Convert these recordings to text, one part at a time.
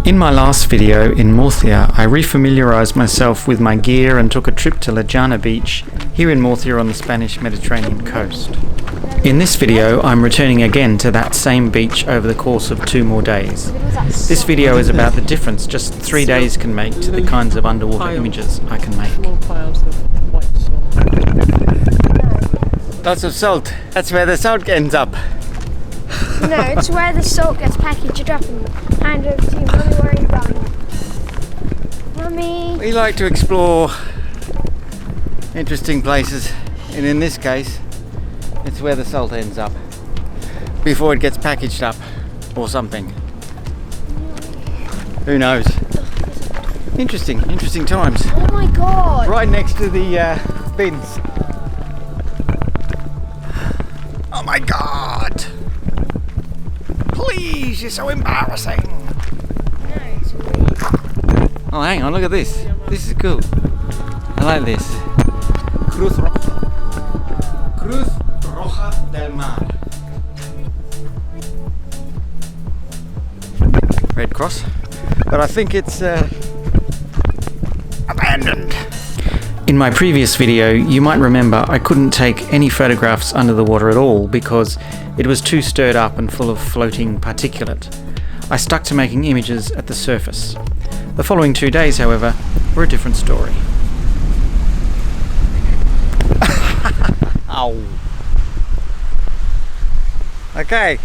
In my last video in Murcia, I refamiliarised myself with my gear and took a trip to Llana beach here in Murcia on the Spanish Mediterranean coast. In this video, I'm returning again to that same beach over the course of 2 more days. This video is about the difference just 3 days can make to the kinds of underwater images I can make. Lots of salt. That's where the salt ends up. No, it's where the salt gets packaged up and handed over to you. Mummy, where are you going? Mummy! We like to explore interesting places, and in this case, it's where the salt ends up before it gets packaged up or something. Who knows? Interesting times. Oh my god! Right next to the bins. Oh my god! Please, you're so embarrassing. No, it's weird. Oh, hang on, look at this. This is cool. I like this. Cruz Roja del Mar. Red Cross. But I think it's abandoned. In my previous video, you might remember I couldn't take any photographs under the water at all because it was too stirred up and full of floating particulate. I stuck to making images at the surface. The following 2 days, however, were a different story. Ow. Okay,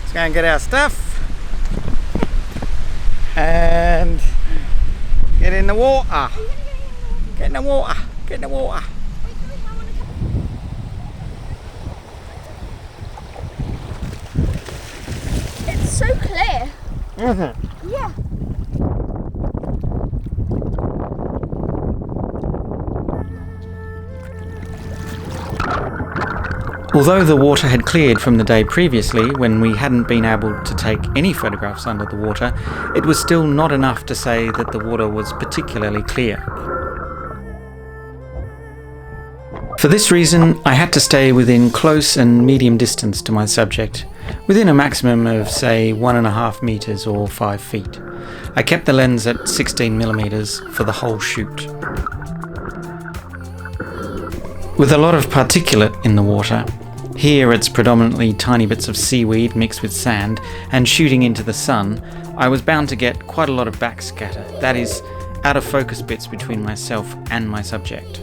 let's go and get our stuff and get in the water. Get in the water. Get in the water. It's so clear. Is it? Yeah. Although the water had cleared from the day previously, when we hadn't been able to take any photographs under the water, it was still not enough to say that the water was particularly clear. For this reason, I had to stay within close and medium distance to my subject, within a maximum of, say, 1.5 meters or 5 feet. I kept the lens at 16mm for the whole shoot. With a lot of particulate in the water, here it's predominantly tiny bits of seaweed mixed with sand, and shooting into the sun, I was bound to get quite a lot of backscatter, that is, out of focus bits between myself and my subject.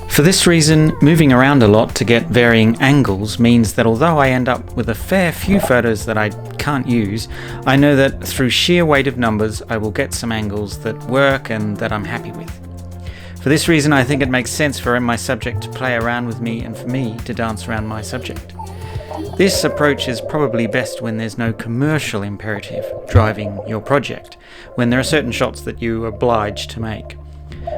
For this reason, moving around a lot to get varying angles means that although I end up with a fair few photos that I can't use, I know that through sheer weight of numbers I will get some angles that work and that I'm happy with. For this reason, I think it makes sense for my subject to play around with me and for me to dance around my subject. This approach is probably best when there's no commercial imperative driving your project, when there are certain shots that you are obliged to make.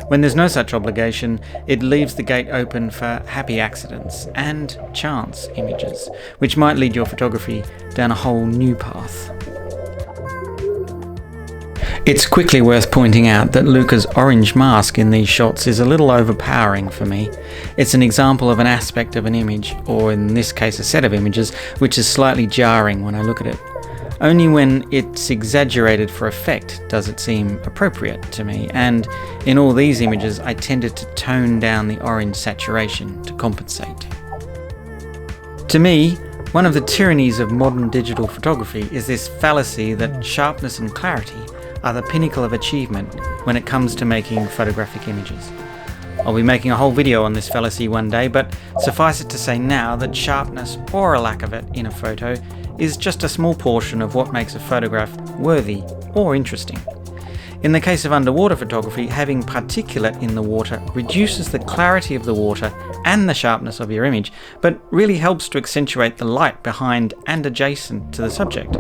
When there's no such obligation, it leaves the gate open for happy accidents and chance images, which might lead your photography down a whole new path. It's quickly worth pointing out that Luca's orange mask in these shots is a little overpowering for me. It's an example of an aspect of an image, or in this case a set of images, which is slightly jarring when I look at it. Only when it's exaggerated for effect does it seem appropriate to me, and in all these images I tended to tone down the orange saturation to compensate. To me, one of the tyrannies of modern digital photography is this fallacy that sharpness and clarity are the pinnacle of achievement when it comes to making photographic images. I'll be making a whole video on this fallacy one day, but suffice it to say now that sharpness, or a lack of it, in a photo is just a small portion of what makes a photograph worthy or interesting. In the case of underwater photography, having particulate in the water reduces the clarity of the water and the sharpness of your image, but really helps to accentuate the light behind and adjacent to the subject.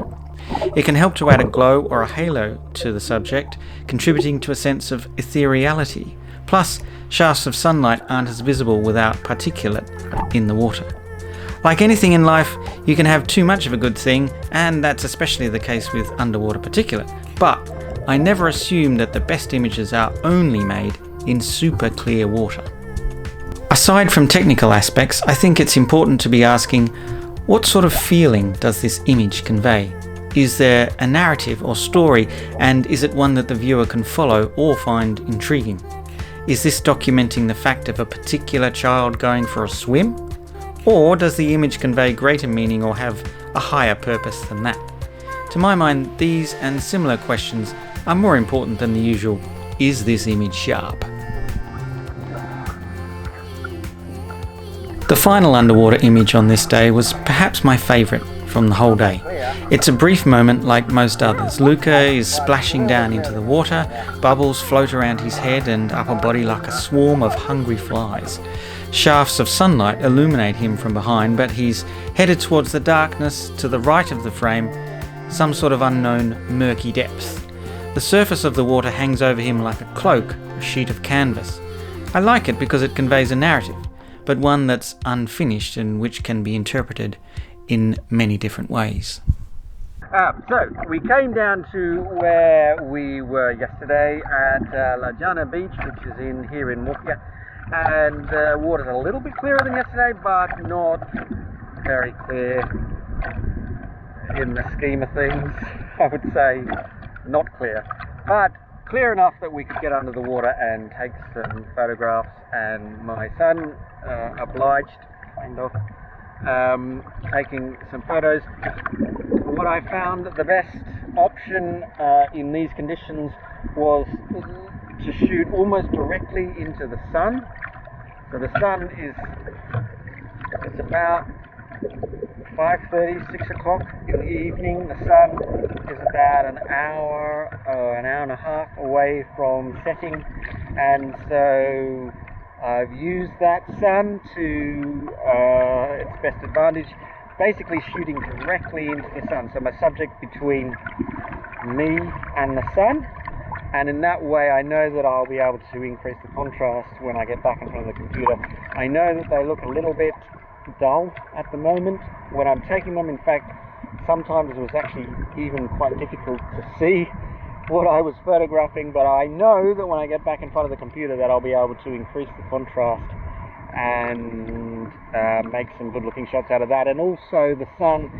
It can help to add a glow or a halo to the subject, contributing to a sense of ethereality. Plus, shafts of sunlight aren't as visible without particulate in the water. Like anything in life, you can have too much of a good thing, and that's especially the case with underwater particulate. But I never assumed that the best images are only made in super clear water. Aside from technical aspects, I think it's important to be asking, what sort of feeling does this image convey? Is there a narrative or story, and is it one that the viewer can follow or find intriguing? Is this documenting the fact of a particular child going for a swim? Or does the image convey greater meaning or have a higher purpose than that? To my mind, these and similar questions are more important than the usual, is this image sharp? The final underwater image on this day was perhaps my favourite from the whole day. It's a brief moment like most others. Luca is splashing down into the water, bubbles float around his head and upper body like a swarm of hungry flies. Shafts of sunlight illuminate him from behind, but he's headed towards the darkness to the right of the frame, some sort of unknown murky depth. The surface of the water hangs over him like a cloak, a sheet of canvas. I like it because it conveys a narrative, but one that's unfinished and which can be interpreted in many different ways. So we came down to where we were yesterday at Llana beach, which is here in Murcia, and the water's a little bit clearer than yesterday, but not very clear in the scheme of things. I would say not clear, but clear enough that we could get under the water and take some photographs, and my son obliged, kind of, taking some photos. What I found the best option in these conditions was to shoot almost directly into the sun. So the sun it's about 5:30, 6 o'clock in the evening. The sun is about an hour and a half away from setting, and so I've used that sun to its best advantage, basically shooting directly into the sun. So my subject between me and the sun, and in that way I know that I'll be able to increase the contrast when I get back in front of the computer. I know that they look a little bit dull at the moment when I'm taking them. In fact, sometimes it was actually even quite difficult to see what I was photographing, but I know that when I get back in front of the computer that I'll be able to increase the contrast and make some good looking shots out of that. And also the sun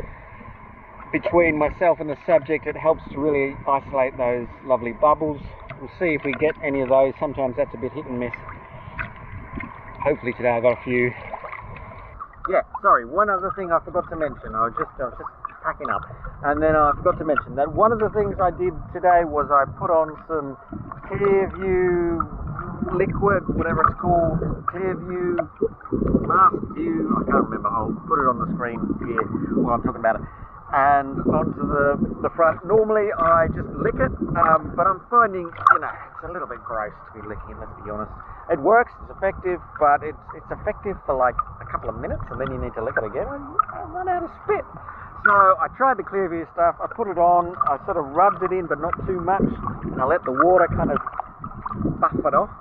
between myself and the subject, it helps to really isolate those lovely bubbles. We'll see if we get any of those. Sometimes that's a bit hit and miss. Hopefully today I got a few. Yeah, sorry, one other thing I forgot to mention. I was just packing up, and then I forgot to mention that one of the things I did today was I put on some Clearview liquid, whatever it's called, Clearview Mask View, I can't remember. I'll put it on the screen here while I'm talking about it, and onto the front. Normally I just lick it, but I'm finding, it's a little bit gross to be licking it, let's be honest. It works, it's effective, but it's effective for like a couple of minutes, and then you need to lick it again. I run out of spit. So I tried the Clearview stuff, I put it on, I sort of rubbed it in, but not too much, and I let the water kind of buff it off,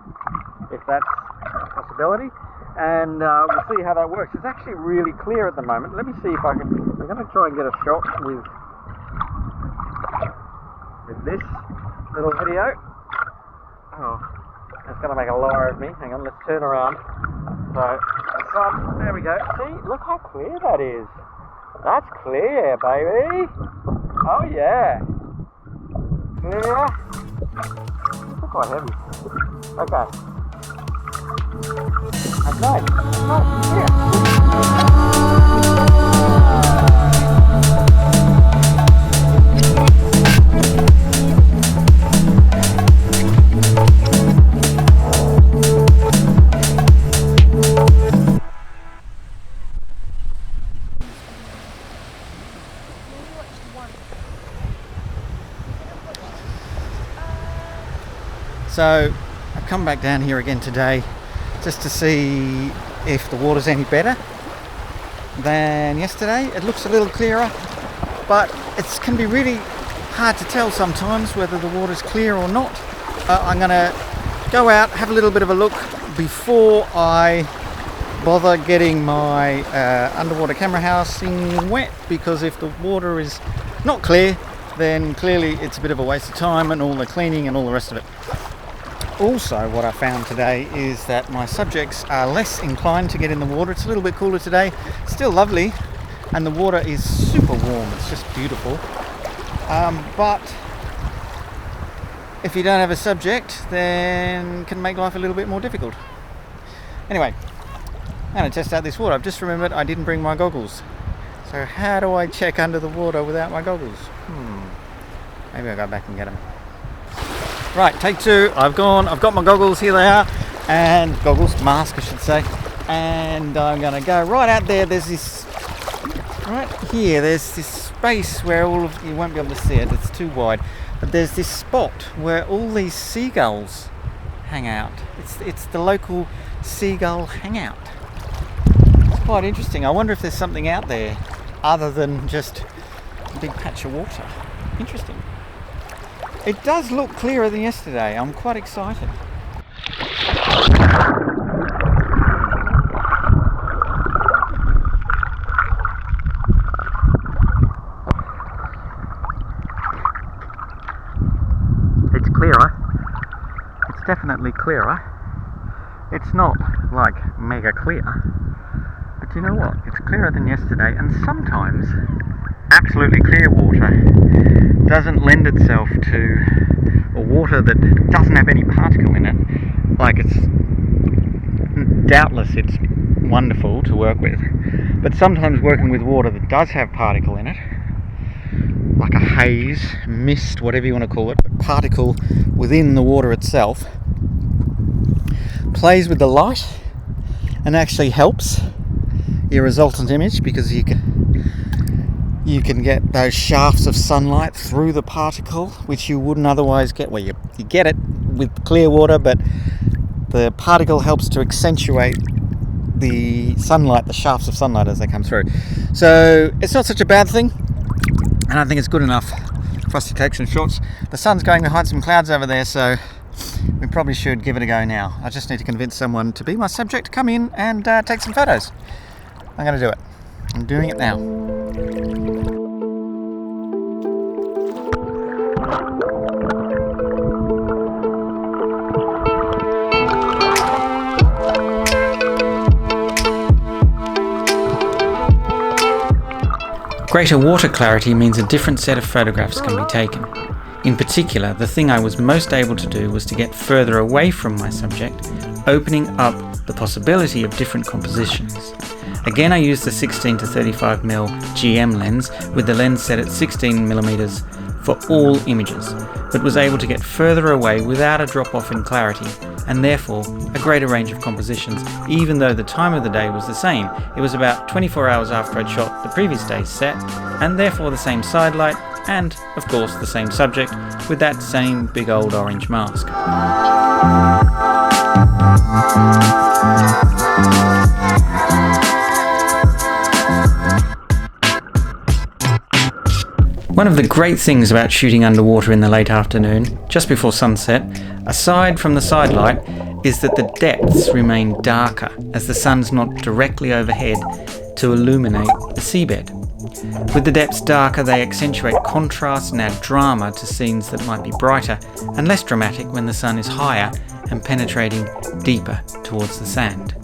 if that's a possibility, and we'll see how that works. It's actually really clear at the moment. Let me see if I can, I'm going to try and get a shot with this little video. Oh, it's going to make a liar of me. Hang on, let's turn around. So, there we go. See, look how clear that is. That's clear, baby. Oh yeah. Clear. It's quite heavy. Okay. That's nice. That's nice. Yeah. So I've come back down here again today just to see if the water's any better than yesterday. It looks a little clearer, but it can be really hard to tell sometimes whether the water's clear or not. I'm going to go out, have a little bit of a look before I bother getting my underwater camera housing wet, because if the water is not clear, then clearly it's a bit of a waste of time and all the cleaning and all the rest of it. Also, what I found today is that my subjects are less inclined to get in the water. It's a little bit cooler today, still lovely, and the water is super warm. It's just beautiful. but if you don't have a subject, then it can make life a little bit more difficult. Anyway, I'm going to test out this water. I've just remembered I didn't bring my goggles. So how do I check under the water without my goggles? Maybe I'll go back and get them. Right, take two. I've got my goggles, here they are. And mask I should say. And I'm going to go right out there. There's this, right here, there's this space where you won't be able to see it, it's too wide. But there's this spot where all these seagulls hang out. It's the local seagull hangout. It's quite interesting. I wonder if there's something out there other than just a big patch of water. Interesting. It does look clearer than yesterday. I'm quite excited. It's clearer. It's definitely clearer. It's not like mega clear, but you know what? It's clearer than yesterday, and sometimes absolutely clear water doesn't lend itself to a water that doesn't have any particle in it. Like, it's doubtless it's wonderful to work with, but sometimes working with water that does have particle in it, like a haze, mist, whatever you want to call it, but particle within the water itself, plays with the light and actually helps your resultant image, because you can get those shafts of sunlight through the particle, which you wouldn't otherwise get. Well, you get it with clear water, but the particle helps to accentuate the sunlight, the shafts of sunlight as they come through. So it's not such a bad thing, and I think it's good enough for us to take some shots. The sun's going behind some clouds over there, so we probably should give it a go now. I just need to convince someone to be my subject to come in and take some photos. I'm going to do it. I'm doing it now. Greater water clarity means a different set of photographs can be taken. In particular, the thing I was most able to do was to get further away from my subject, opening up the possibility of different compositions. Again, I used the 16 to 35mm GM lens with the lens set at 16mm for all images, but was able to get further away without a drop off in clarity, and therefore a greater range of compositions, even though the time of the day was the same. It was about 24 hours after I'd shot the previous day's set, and therefore the same side light, and of course the same subject with that same big old orange mask. One of the great things about shooting underwater in the late afternoon, just before sunset, aside from the side light, is that the depths remain darker as the sun's not directly overhead to illuminate the seabed. With the depths darker, they accentuate contrast and add drama to scenes that might be brighter and less dramatic when the sun is higher and penetrating deeper towards the sand.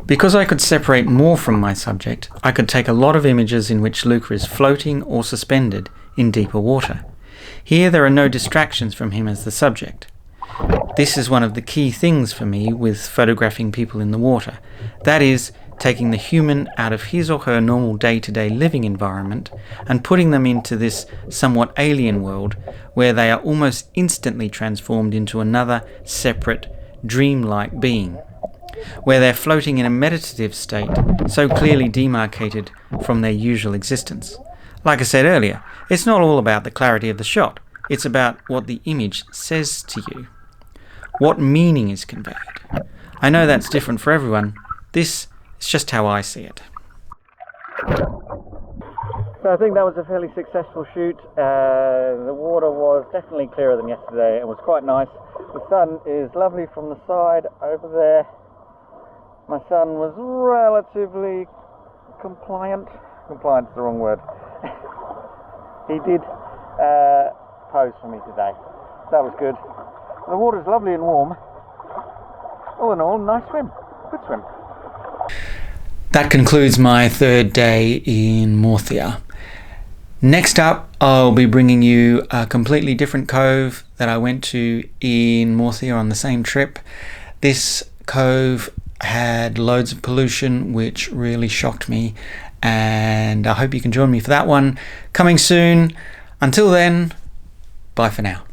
Because I could separate more from my subject, I could take a lot of images in which Luca is floating or suspended in deeper water. Here there are no distractions from him as the subject. This is one of the key things for me with photographing people in the water. That is, taking the human out of his or her normal day-to-day living environment and putting them into this somewhat alien world where they are almost instantly transformed into another separate, dreamlike being, where they're floating in a meditative state so clearly demarcated from their usual existence. Like I said earlier, it's not all about the clarity of the shot, it's about what the image says to you. What meaning is conveyed? I know that's different for everyone. This is just how I see it. So I think that was a fairly successful shoot. The water was definitely clearer than yesterday. It was quite nice. The sun is lovely from the side over there. My son was relatively compliant. Compliant is the wrong word. He did pose for me today. That was good. The water's lovely and warm. All in all, nice swim. Good swim. That concludes my third day in Murcia. Next up, I'll be bringing you a completely different cove that I went to in Murcia on the same trip. This cove had loads of pollution, which really shocked me, and I hope you can join me for that one. Coming soon. Until then, bye for now.